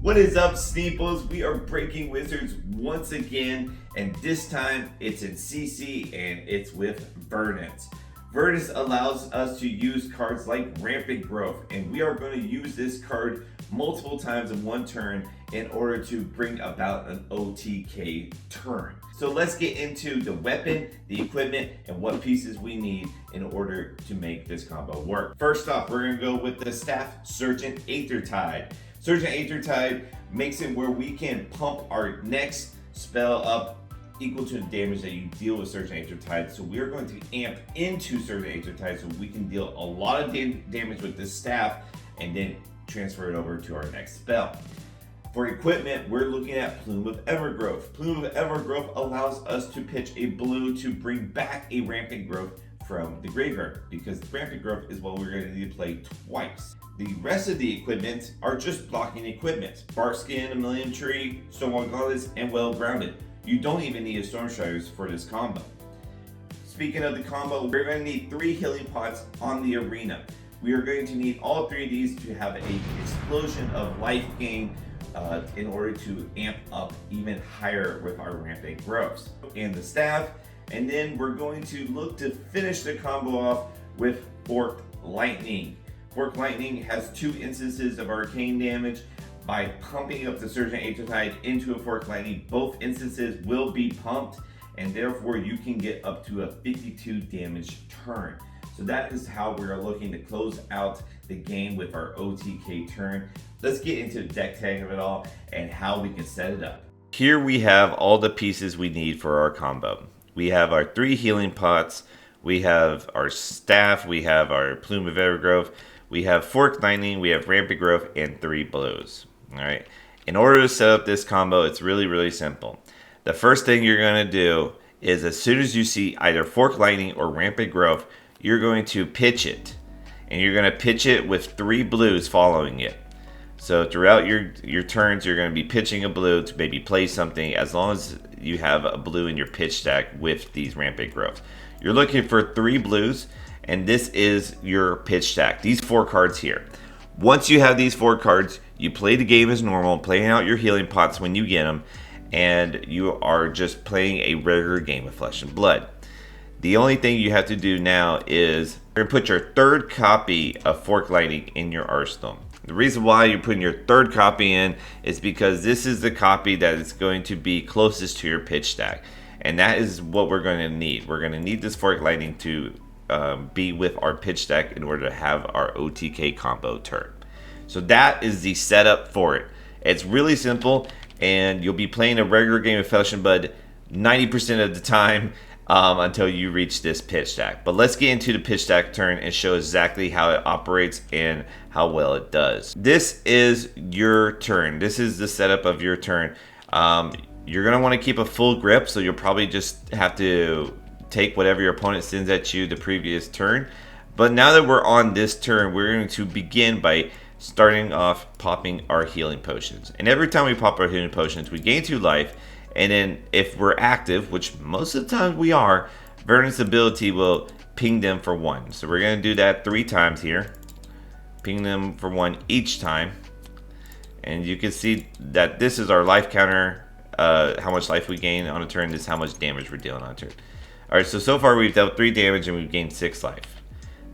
What is up, Sneeples? We are breaking wizards once again, and this time it's in CC and it's with Verdance. Verdance allows us to use cards like Rampant Growth, and we are going to use this card multiple times in one turn in order to bring about an OTK turn. So let's get into the weapon, the equipment, and what pieces we need in order to make this combo work. First off, we're going to go with the staff Sergeant Aethertide. Sergeant Aethertide makes it where we can pump our next spell up equal to the damage that you deal with Sergeant Aethertide. So we're going to amp into Sergeant Aethertide so we can deal a lot of damage with this staff and then transfer it over to our next spell. For equipment, we're looking at Plume of Evergrowth. Plume of Evergrowth allows us to pitch a blue to bring back a Rampant Growth from the graveyard, because Rampant Growth is what we're going to need to play twice. The rest of the equipment are just blocking equipment. Barkskin, Million Tree, Stonewall Gauntlets, and Well Grounded. You don't even need a Storm Shires for this combo. Speaking of the combo, we're going to need 3 healing pots on the arena. We are going to need all 3 of these to have an explosion of life gain in order to amp up even higher with our Rampant Growths and the staff. And then we're going to look to finish the combo off with Forked Lightning. Forked Lightning has 2 instances of arcane damage. By pumping up the Sergeant Aethertide into a Forked Lightning, both instances will be pumped, and therefore you can get up to a 52 damage turn. So that is how we're looking to close out the game with our OTK turn. Let's get into the deck tag of it all and how we can set it up. Here we have all the pieces we need for our combo. We have our 3 healing pots, we have our staff, we have our Plume of Evergrowth, we have Forked Lightning, we have Rampant Growth, and 3 blues. Alright, in order to set up this combo, it's really simple. The first thing you're going to do is, as soon as you see either Forked Lightning or Rampant Growth, you're going to pitch it. And you're going to pitch it with 3 blues following it. So throughout your turns, you're going to be pitching a blue to maybe play something, as long as you have a blue in your pitch stack with these Rampant Growths. You're looking for 3 blues, and this is your pitch stack. These 4 cards here. Once you have these 4 cards, you play the game as normal, playing out your healing pots when you get them, and you are just playing a regular game of Flesh and Blood. The only thing you have to do now is you're going to put your 3rd copy of Forked Lightning in your arsenal. The reason why you're putting your 3rd copy in is because this is the copy that is going to be closest to your pitch stack. And that is what we're going to need. We're going to need this Forked Lightning to be with our pitch stack in order to have our OTK combo turn. So that is the setup for it. It's really simple, and you'll be playing a regular game of Flesh and Blood 90% of the time until you reach this pitch stack. But let's get into the pitch stack turn and show exactly how it operates and how well it does. This is your turn. This is the setup of your turn. You're going to want to keep a full grip, so you'll probably just have to take whatever your opponent sends at you the previous turn. But now that we're on this turn, we're going to begin by starting off popping our healing potions. And every time we pop our healing potions, we gain 2 life. And then if we're active, which most of the time we are, Verdance ability will ping them for 1. So we're going to do that 3 times here. Ping them for 1 each time. And you can see that this is our life counter, how much life we gain on a turn. This is how much damage we're dealing on a turn. Alright, so far we've dealt 3 damage and we've gained 6 life.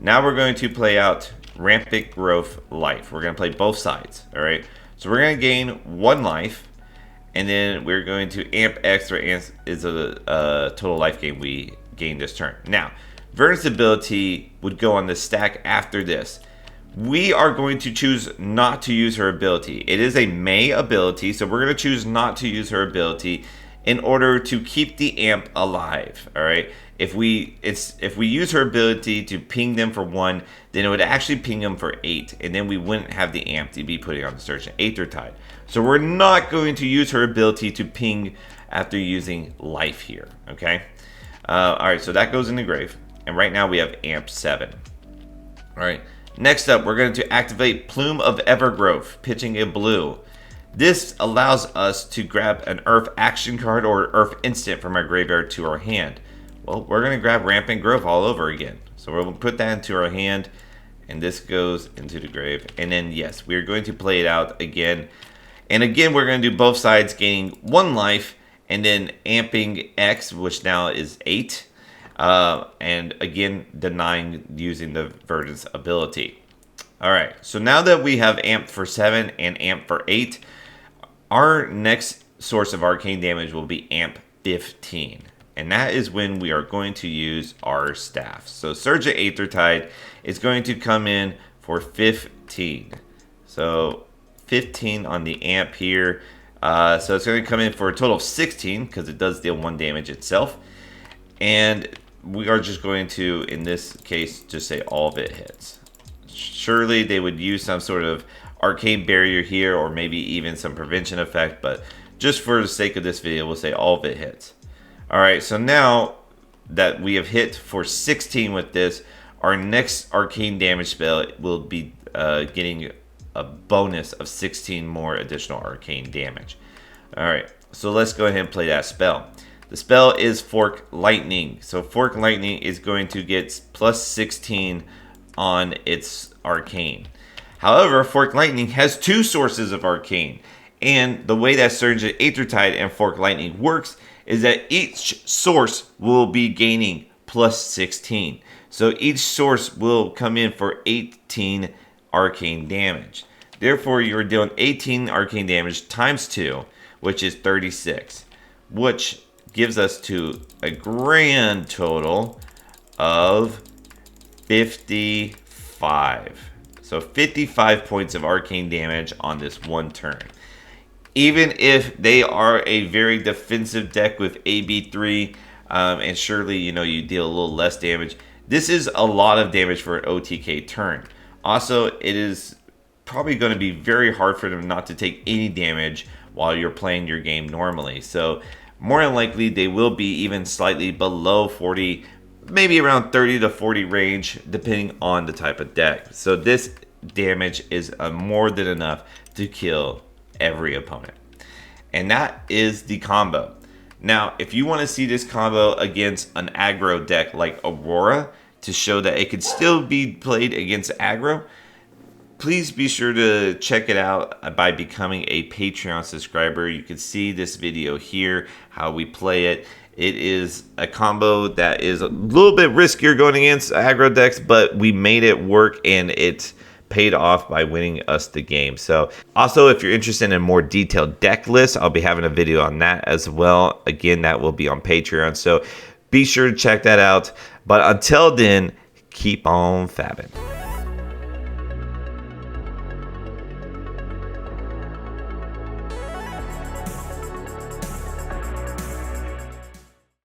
Now we're going to play out Rampant Growth life. We're going to play both sides. Alright, so we're going to gain 1 life. And then we're going to amp extra is a total life gain we gain this turn. Now, Verdance ability would go on the stack after this. We are going to choose not to use her ability. It is a May ability, so we're going to choose not to use her ability in order to keep the amp alive. All right. If we use her ability to ping them for 1, then it would actually ping them for 8, and then we wouldn't have the amp to be putting on the Sergeant Aethertide. So we're not going to use her ability to ping after using life here. Okay. All right. So that goes in the grave, and right now we have amp 7. All right. Next up, we're going to activate Plume of Evergrowth, pitching a blue. This allows us to grab an Earth action card or Earth instant from our graveyard to our hand. Well, we're going to grab Rampant Growth all over again. So we'll put that into our hand, and this goes into the grave. And then, yes, we're going to play it out again. And again, we're going to do both sides gaining 1 life, and then amping X, which now is 8. And again, denying using the Verdance ability. Alright, so now that we have amped for 7 and amped for 8, our next source of arcane damage will be amp 15. And that is when we are going to use our staff. So Surge of Aethertide is going to come in for 15. So 15 on the amp here. So it's going to come in for a total of 16 because it does deal 1 damage itself. And we are just going to, in this case, just say all of it hits. Surely they would use some sort of arcane barrier here, or maybe even some prevention effect, but just for the sake of this video, we'll say all of it hits. Alright, so now that we have hit for 16 with this, our next arcane damage spell will be getting a bonus of 16 more additional arcane damage. Alright, so let's go ahead and play that spell. The spell is Fork Lightning. So Fork Lightning is going to get plus 16 on its arcane. However, Fork Lightning has 2 sources of arcane. And the way that Surge of Aethertide and Fork Lightning works is that each source will be gaining plus 16. So each source will come in for 18 arcane damage. Therefore, you're dealing 18 arcane damage times 2, which is 36. Which gives us to a grand total of 55. So 55 points of arcane damage on this one turn. Even if they are a very defensive deck with AB3, and surely, you know, you deal a little less damage, this is a lot of damage for an OTK turn. Also, it is probably going to be very hard for them not to take any damage while you're playing your game normally. So more than likely, they will be even slightly below 40, maybe around 30 to 40 range, depending on the type of deck. So this damage is more than enough to kill every opponent. And that is the combo. Now, if you want to see this combo against an aggro deck like Aurora to show that it could still be played against aggro, please be sure to check it out by becoming a Patreon subscriber. You can see this video here, how we play it. It is a combo that is a little bit riskier going against aggro decks, but we made it work and it paid off by winning us the game. So also, if you're interested in more detailed deck lists, I'll be having a video on that as well. Again, that will be on Patreon. So be sure to check that out. But until then, keep on fabbing.